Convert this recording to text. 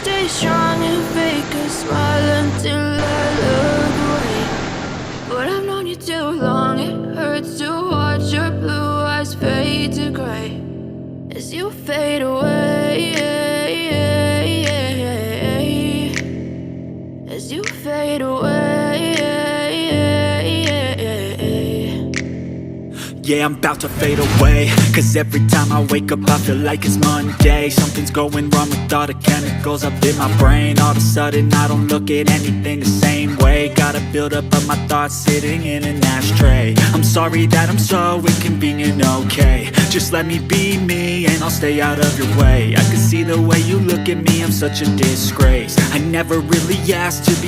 stay strong and fake a smile until I look away. But I've known you too long, it hurts to watch your blue eyes fade to gray as you fade away, as you fade away. Yeah, I'm about to fade away, cause every time I wake up I feel like it's Monday. Something's going wrong with all the chemicals up in my brain. All of a sudden I don't look at anything the same way. Got a buildup of my thoughts sitting in an ashtray. I'm sorry that I'm so inconvenient, okay. Just let me be me and I'll stay out of your way. I can see the way you look at me, I'm such a disgrace. I never really asked to be